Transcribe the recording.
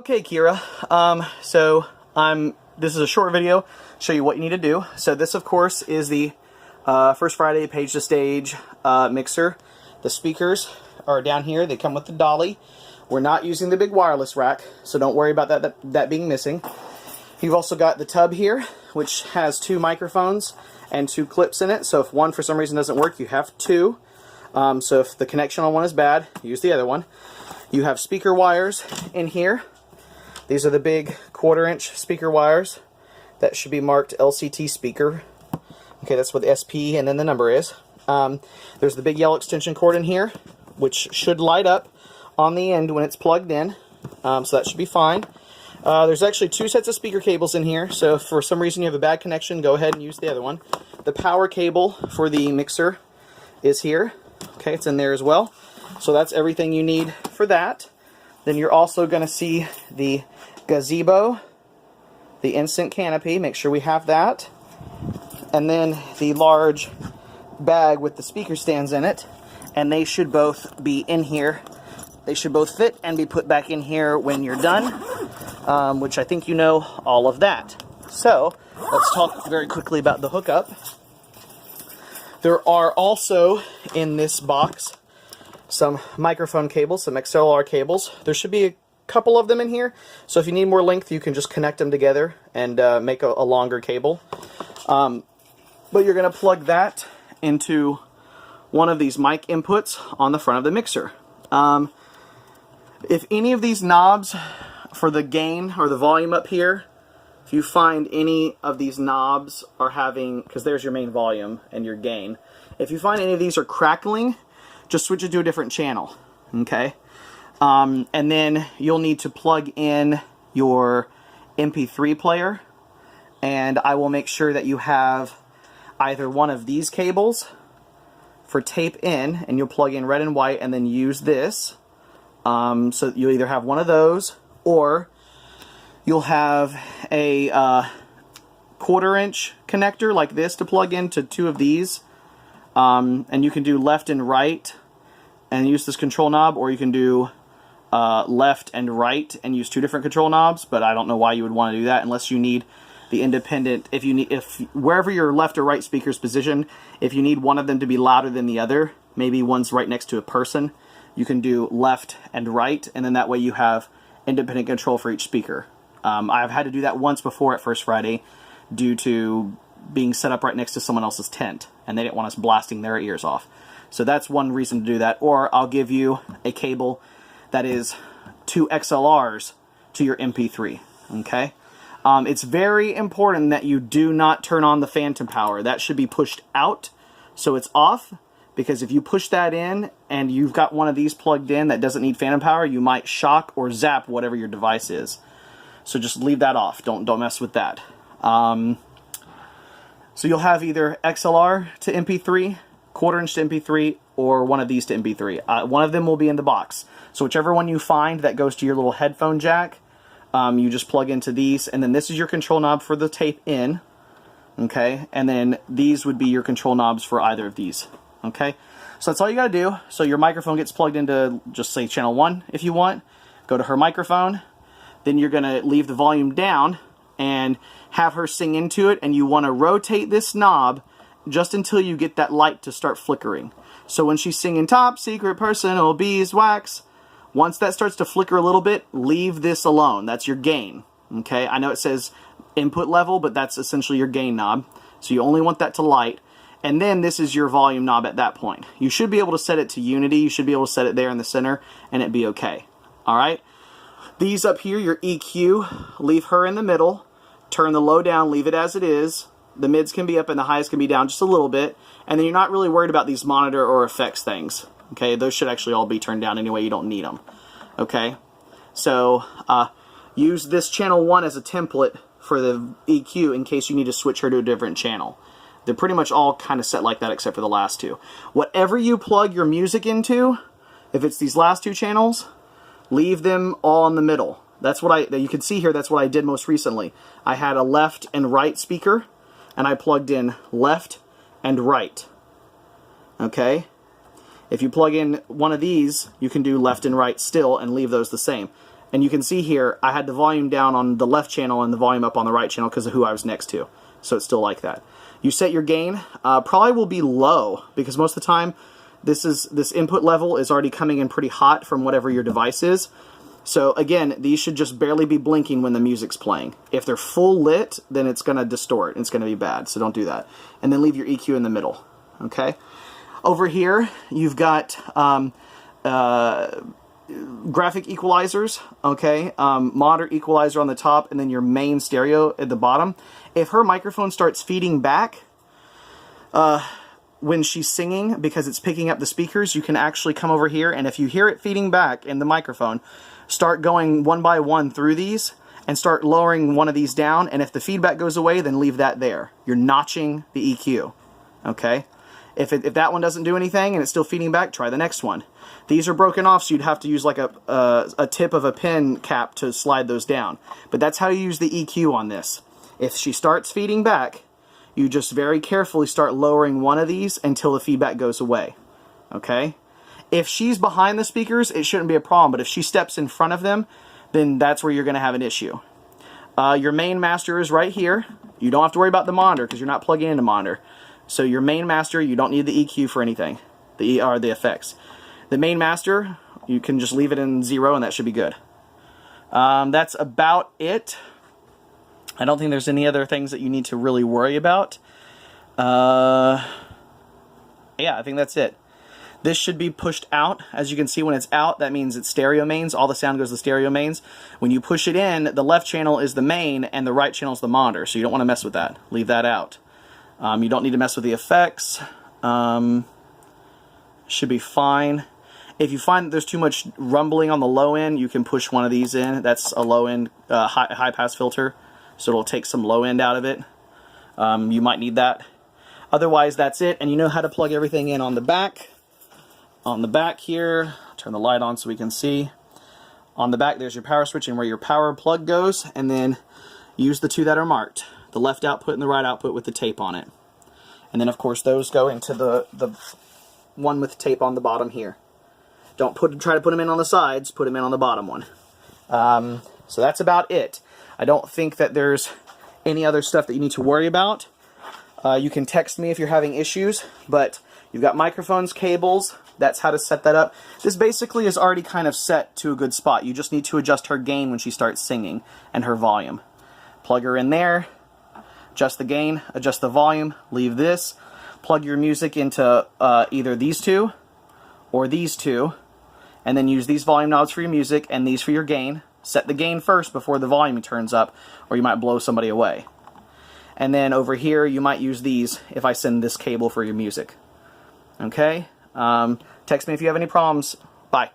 Okay, Kira. This is a short video. Show you what you need to do. So this, of course, is the First Friday Page to Stage mixer. The speakers are down here. They come with the dolly. We're not using the big wireless rack, so don't worry about that being missing. You've also got the tub here, which has 2 microphones and 2 clips in it. So if one for some reason doesn't work, you have 2. So if the connection on one is bad, use the other one. You have speaker wires in here. These are the big 1/4-inch speaker wires that should be marked LCT speaker. Okay, that's what the SP and then the number is. There's the big yellow extension cord in here, which should light up on the end when it's plugged in. So that should be fine. There's actually 2 sets of speaker cables in here, so if for some reason you have a bad connection, go ahead and use the other one. The power cable for the mixer is here. Okay, it's in there as well. So that's everything you need for that. Then you're also going to see the gazebo, the instant canopy, make sure we have that, and then the large bag with the speaker stands in it, and they should both be in here. They should both fit and be put back in here when you're done, which I think you know all of that. So let's talk very quickly about the hookup. There are also in this box some microphone cables, some XLR cables. There should be a couple of them in here, so if you need more length, you can just connect them together and make a longer cable. But you're going to plug that into one of these mic inputs on the front of the mixer. If any of these knobs for the gain or the volume up here, if you find any of these knobs are having, because there's your main volume and your gain, if you find any of these are crackling, just switch it to a different channel, okay? And then you'll need to plug in your MP3 player, and I will make sure that you have either one of these cables for tape in, and you'll plug in red and white and then use this. So you'll either have one of those, or you'll have a 1/4-inch connector like this to plug into 2 of these. And you can do left and right and use this control knob, or you can do left and right and use 2 different control knobs, but I don't know why you would want to do that unless you need the independent. If wherever your left or right speaker is positioned, if you need one of them to be louder than the other, maybe one's right next to a person, you can do left and right, and then that way you have independent control for each speaker. I've had to do that once before at First Friday due to being set up right next to someone else's tent, and they didn't want us blasting their ears off. So that's one reason to do that. Or I'll give you a cable that is 2 XLRs to your MP3, okay? It's very important that you do not turn on the phantom power. That should be pushed out so it's off, because if you push that in and you've got one of these plugged in that doesn't need phantom power, you might shock or zap whatever your device is. So just leave that off. Don't mess with that. So you'll have either XLR to MP3, 1/4-inch to MP3, or one of these to MP3. One of them will be in the box. So whichever one you find that goes to your little headphone jack, you just plug into these, and then this is your control knob for the tape in, okay? And then these would be your control knobs for either of these, okay? So that's all you gotta do. So your microphone gets plugged into, just say channel 1 if you want. Go to her microphone. Then you're gonna leave the volume down and have her sing into it, and you want to rotate this knob just until you get that light to start flickering. So when she's singing top secret personal beeswax, once that starts to flicker a little bit, leave this alone. That's your gain, okay? I know it says input level, but that's essentially your gain knob. So you only want that to light, and then this is your volume knob at that point. You should be able to set it to unity. You should be able to set it there in the center, and it'd be okay, all right? These up here, your EQ, leave her in the middle. Turn the low down, leave it as it is. The mids can be up and the highs can be down just a little bit. And then you're not really worried about these monitor or effects things. Okay, those should actually all be turned down anyway. You don't need them. Okay, so use this channel 1 as a template for the EQ in case you need to switch her to a different channel. They're pretty much all kind of set like that except for the last 2. Whatever you plug your music into, if it's these last 2 channels, leave them all in the middle. That's what you can see here, that's what I did most recently. I had a left and right speaker, and I plugged in left and right. Okay? If you plug in one of these, you can do left and right still and leave those the same. And you can see here, I had the volume down on the left channel and the volume up on the right channel because of who I was next to. So it's still like that. You set your gain, probably will be low, because most of the time this input level is already coming in pretty hot from whatever your device is. So again, these should just barely be blinking when the music's playing. If they're full lit, then it's going to distort. It's going to be bad, so don't do that. And then leave your EQ in the middle, okay? Over here, you've got graphic equalizers, okay? Monitor equalizer on the top, and then your main stereo at the bottom. If her microphone starts feeding back when she's singing, because it's picking up the speakers, you can actually come over here, and if you hear it feeding back in the microphone, start going one by one through these, and start lowering one of these down, and if the feedback goes away, then leave that there. You're notching the EQ, okay? If that one doesn't do anything and it's still feeding back, try the next one. These are broken off, so you'd have to use like a tip of a pen cap to slide those down. But that's how you use the EQ on this. If she starts feeding back, you just very carefully start lowering one of these until the feedback goes away, okay? If she's behind the speakers, it shouldn't be a problem, but if she steps in front of them, then that's where you're going to have an issue. Your main master is right here. You don't have to worry about the monitor because you're not plugging into monitor. So your main master, you don't need the EQ for anything, the effects. The main master, you can just leave it in 0 and that should be good. That's about it. I don't think there's any other things that you need to really worry about. Yeah, I think that's it. This should be pushed out. As you can see, when it's out, that means it's stereo mains. All the sound goes to stereo mains. When you push it in, the left channel is the main and the right channel is the monitor, so you don't want to mess with that. Leave that out. You don't need to mess with the effects. Should be fine. If you find that there's too much rumbling on the low end, you can push one of these in. That's a low end high pass filter, so it'll take some low end out of it. You might need that. Otherwise, that's it, and you know how to plug everything in on the back. On the back here, turn the light on so we can see. On the back, there's your power switch and where your power plug goes, and then use the two that are marked. The left output and the right output with the tape on it. And then, of course, those go into the one with tape on the bottom here. Don't try to put them in on the sides, put them in on the bottom one. So that's about it. I don't think that there's any other stuff that you need to worry about. You can text me if you're having issues, but you've got microphones, cables. That's how to set that up. This basically is already kind of set to a good spot. You just need to adjust her gain when she starts singing and her volume. Plug her in there, adjust the gain, adjust the volume, leave this. Plug your music into either these two or these two, and then use these volume knobs for your music and these for your gain. Set the gain first before the volume turns up, or you might blow somebody away. And then over here, you might use these if I send this cable for your music. Okay? Text me if you have any problems. Bye.